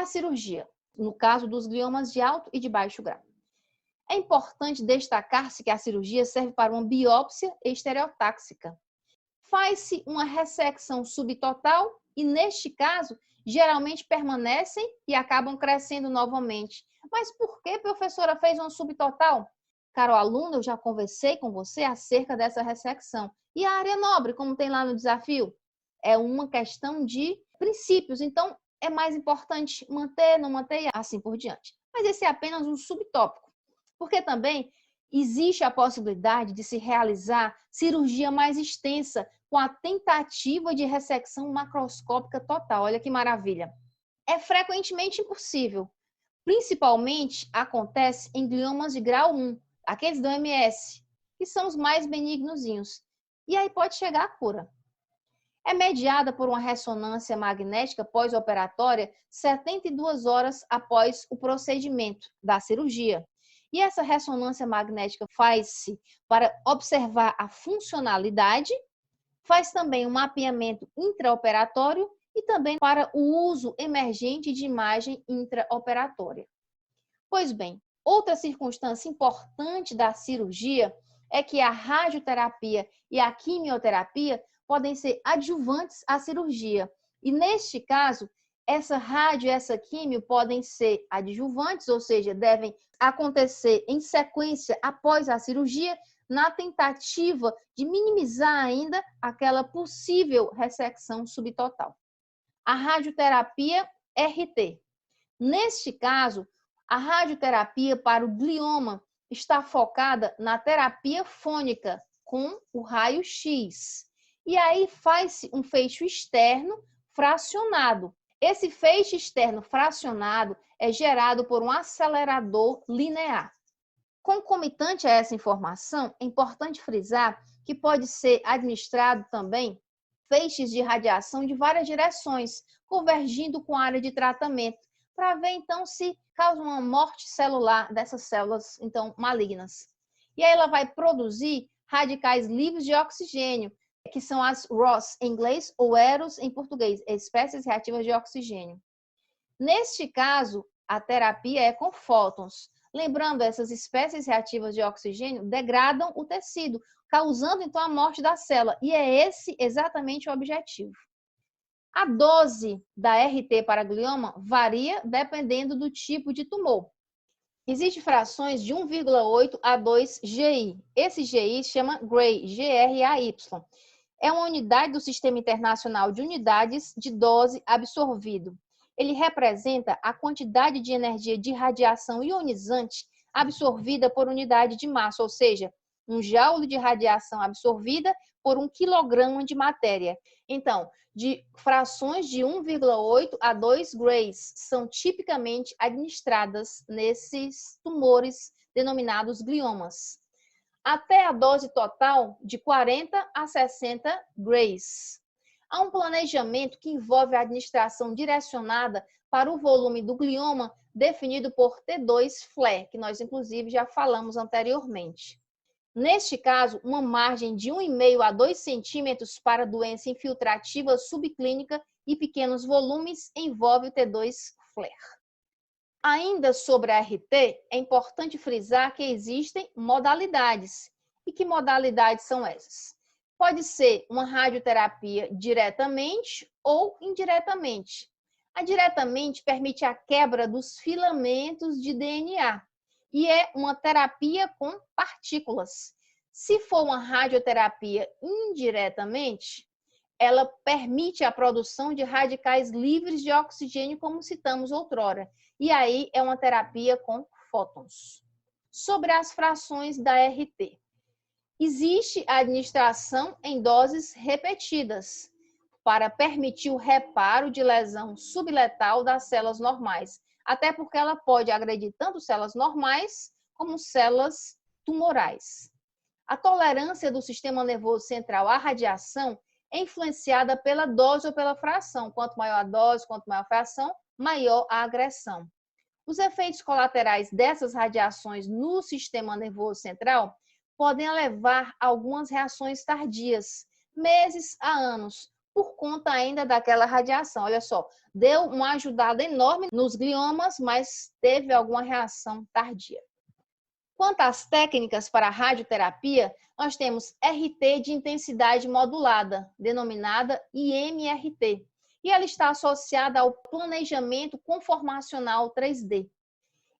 cirurgia, no caso dos gliomas de alto e de baixo grau. É importante destacar-se que a cirurgia serve para uma biópsia estereotáxica. Faz-se uma ressecção subtotal e, neste caso, geralmente permanecem e acabam crescendo novamente. Mas por que a professora fez uma subtotal? Caro aluno, eu já conversei com você acerca dessa ressecção. E a área nobre, como tem lá no desafio? É uma questão de princípios, então é mais importante manter, não manter e assim por diante. Mas esse é apenas um subtópico, porque também existe a possibilidade de se realizar cirurgia mais extensa com a tentativa de ressecção macroscópica total. Olha que maravilha! É frequentemente impossível. Principalmente acontece em gliomas de grau 1, aqueles do MS, que são os mais benignozinhos. E aí pode chegar à cura. É mediada por uma ressonância magnética pós-operatória 72 horas após o procedimento da cirurgia. E essa ressonância magnética faz-se para observar a funcionalidade, faz também um mapeamento intraoperatório e também para o uso emergente de imagem intraoperatória. Pois bem, outra circunstância importante da cirurgia é que a radioterapia e a quimioterapia podem ser adjuvantes à cirurgia. E neste caso, essa rádio e essa quimio podem ser adjuvantes, ou seja, devem acontecer em sequência após a cirurgia, na tentativa de minimizar ainda aquela possível ressecção subtotal. A radioterapia RT. Neste caso, a radioterapia para o glioma está focada na terapia fônica com o raio-x. E aí faz-se um feixe externo fracionado. Esse feixe externo fracionado é gerado por um acelerador linear. Concomitante a essa informação, é importante frisar que pode ser administrado também feixes de radiação de várias direções, convergindo com a área de tratamento, para ver então se causa uma morte celular dessas células então malignas. E aí ela vai produzir radicais livres de oxigênio, que são as ROS em inglês ou EROS em português, espécies reativas de oxigênio. Neste caso, a terapia é com fótons. Lembrando, essas espécies reativas de oxigênio degradam o tecido, causando então a morte da célula. E é esse exatamente o objetivo. A dose da RT para glioma varia dependendo do tipo de tumor. Existem frações de 1,8 a 2 GI. Esse GI se chama Gray, GRAY. É uma unidade do Sistema Internacional de Unidades de Dose Absorvido. Ele representa a quantidade de energia de radiação ionizante absorvida por unidade de massa, ou seja, um joule de radiação absorvida por 1 quilograma de matéria. Então, de frações de 1,8 a 2 grays são tipicamente administradas nesses tumores denominados gliomas, até a dose total de 40 a 60 grays. Há um planejamento que envolve a administração direcionada para o volume do glioma definido por T2 FLAIR, que nós inclusive já falamos anteriormente. Neste caso, uma margem de 1,5 a 2 centímetros para doença infiltrativa subclínica e pequenos volumes envolve o T2 FLAIR. Ainda sobre a RT, é importante frisar que existem modalidades. E que modalidades são essas? Pode ser uma radioterapia diretamente ou indiretamente. A diretamente permite a quebra dos filamentos de DNA e é uma terapia com partículas. Se for uma radioterapia indiretamente, ela permite a produção de radicais livres de oxigênio, como citamos outrora. E aí é uma terapia com fótons. Sobre as frações da RT. Existe a administração em doses repetidas para permitir o reparo de lesão subletal das células normais, até porque ela pode agredir tanto células normais como células tumorais. A tolerância do sistema nervoso central à radiação é influenciada pela dose ou pela fração. Quanto maior a dose, quanto maior a fração, maior a agressão. Os efeitos colaterais dessas radiações no sistema nervoso central podem levar a algumas reações tardias, meses a anos, por conta ainda daquela radiação. Olha só, deu uma ajudada enorme nos gliomas, mas teve alguma reação tardia. Quanto às técnicas para a radioterapia, nós temos RT de intensidade modulada, denominada IMRT, e ela está associada ao planejamento conformacional 3D.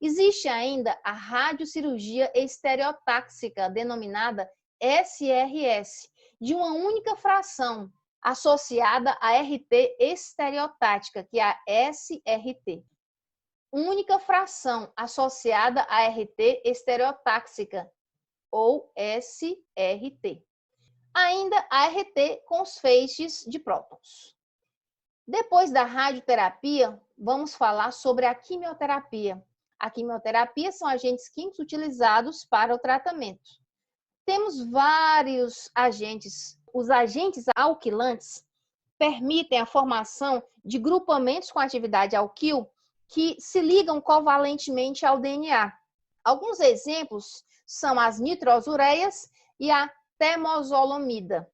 Existe ainda a radiocirurgia estereotáxica, denominada SRS, de uma única fração, associada à RT estereotática, que é a SRT. Única fração associada à RT estereotáxica, ou SRT. Ainda a RT com os feixes de prótons. Depois da radioterapia, vamos falar sobre a quimioterapia. A quimioterapia são agentes químicos utilizados para o tratamento. Temos vários agentes. Os agentes alquilantes permitem a formação de grupamentos com atividade alquil que se ligam covalentemente ao DNA. Alguns exemplos são as nitrosureias e a temozolomida.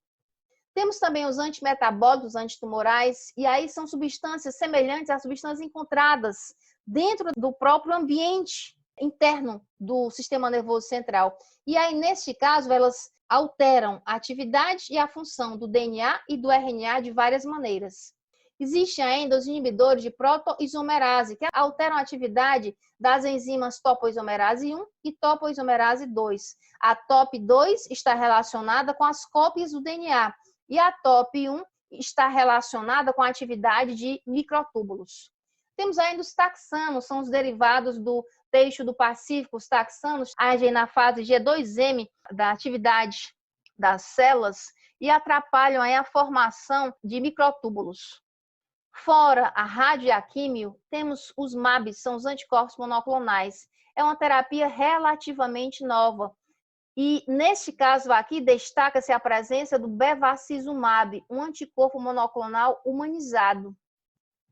Temos também os antimetabólicos, antitumorais, e aí são substâncias semelhantes às substâncias encontradas dentro do próprio ambiente interno do sistema nervoso central. E aí, neste caso, elas alteram a atividade e a função do DNA e do RNA de várias maneiras. Existem ainda os inibidores de protoisomerase, que alteram a atividade das enzimas topoisomerase 1 e topoisomerase 2. A TOP2 está relacionada com as cópias do DNA e a TOP1 está relacionada com a atividade de microtúbulos. Temos ainda os taxanos, são os derivados do teixo do Pacífico. Os taxanos agem na fase G2M da atividade das células e atrapalham aí a formação de microtúbulos. Fora a rádio e a químio, temos os MABs, são os anticorpos monoclonais. É uma terapia relativamente nova. E, neste caso aqui, destaca-se a presença do bevacizumab, um anticorpo monoclonal humanizado.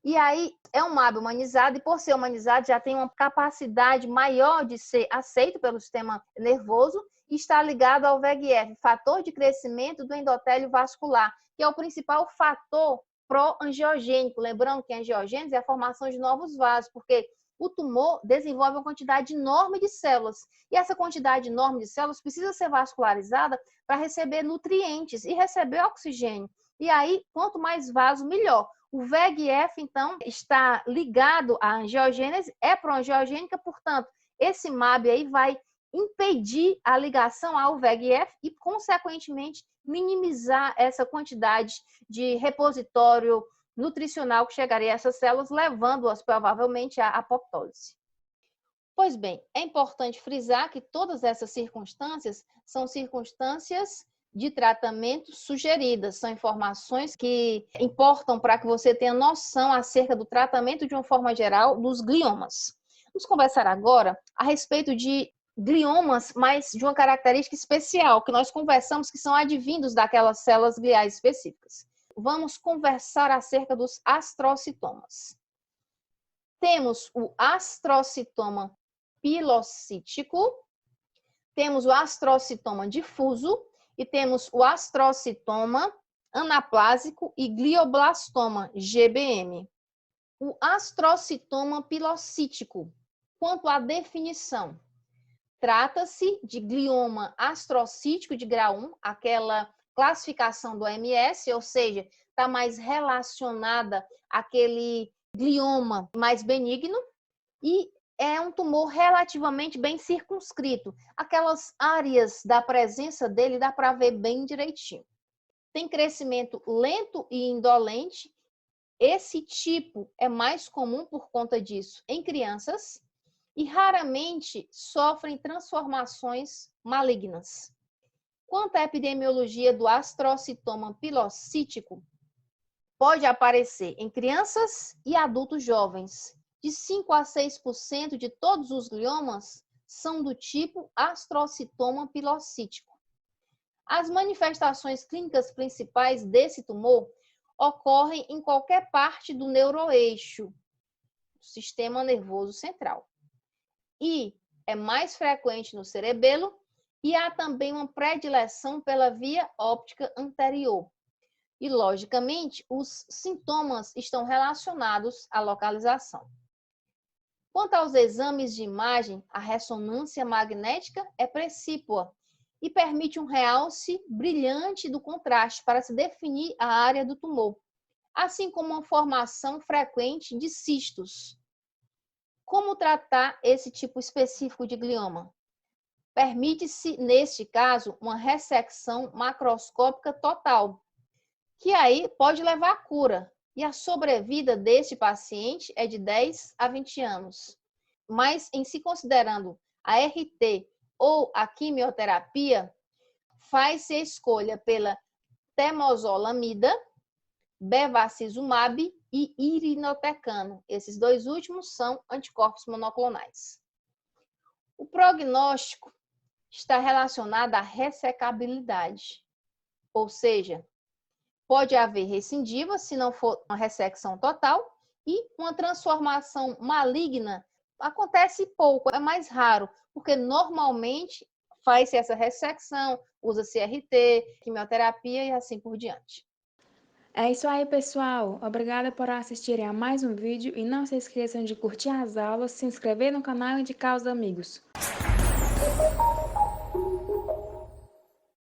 E aí, é um MAB humanizado, e por ser humanizado, já tem uma capacidade maior de ser aceito pelo sistema nervoso e está ligado ao VEGF, fator de crescimento do endotélio vascular, que é o principal fator pró-angiogênico. Lembrando que a angiogênese é a formação de novos vasos, porque o tumor desenvolve uma quantidade enorme de células. E essa quantidade enorme de células precisa ser vascularizada para receber nutrientes e receber oxigênio. E aí, quanto mais vaso, melhor. O VEGF, então, está ligado à angiogênese, é pró-angiogênica, portanto, esse MAB aí vai impedir a ligação ao VEGF e, consequentemente, minimizar essa quantidade de repositório nutricional que chegaria a essas células, levando-as provavelmente à apoptose. Pois bem, é importante frisar que todas essas circunstâncias são circunstâncias de tratamento sugeridas, são informações que importam para que você tenha noção acerca do tratamento de uma forma geral dos gliomas. Vamos conversar agora a respeito de gliomas, mas de uma característica especial, que nós conversamos que são advindos daquelas células gliais específicas. Vamos conversar acerca dos astrocitomas. Temos o astrocitoma pilocítico, temos o astrocitoma difuso e temos o astrocitoma anaplásico e glioblastoma, GBM. O astrocitoma pilocítico, quanto à definição, trata-se de glioma astrocítico de grau 1, aquela classificação do OMS, ou seja, está mais relacionada àquele glioma mais benigno, e é um tumor relativamente bem circunscrito. Aquelas áreas da presença dele dá para ver bem direitinho. Tem crescimento lento e indolente. Esse tipo é mais comum por conta disso em crianças e raramente sofrem transformações malignas. Quanto à epidemiologia do astrocitoma pilocítico, pode aparecer em crianças e adultos jovens. De 5 a 6% de todos os gliomas são do tipo astrocitoma pilocítico. As manifestações clínicas principais desse tumor ocorrem em qualquer parte do neuroeixo, sistema nervoso central. E é mais frequente no cerebelo e há também uma predileção pela via óptica anterior. E, logicamente, os sintomas estão relacionados à localização. Quanto aos exames de imagem, a ressonância magnética é precípua e permite um realce brilhante do contraste para se definir a área do tumor, assim como uma formação frequente de cistos. Como tratar esse tipo específico de glioma? Permite-se, neste caso, uma ressecção macroscópica total, que aí pode levar à cura, e a sobrevida deste paciente é de 10 a 20 anos. Mas, em se considerando a RT ou a quimioterapia, faz-se a escolha pela temozolomida, bevacizumab e irinotecano. Esses dois últimos são anticorpos monoclonais. O prognóstico está relacionado à ressecabilidade, ou seja, pode haver recidiva se não for uma ressecção total e uma transformação maligna acontece pouco, é mais raro, porque normalmente faz-se essa ressecção, usa-se RT, quimioterapia e assim por diante. É isso aí, pessoal. Obrigada por assistirem a mais um vídeo e não se esqueçam de curtir as aulas, se inscrever no canal e indicar aos amigos.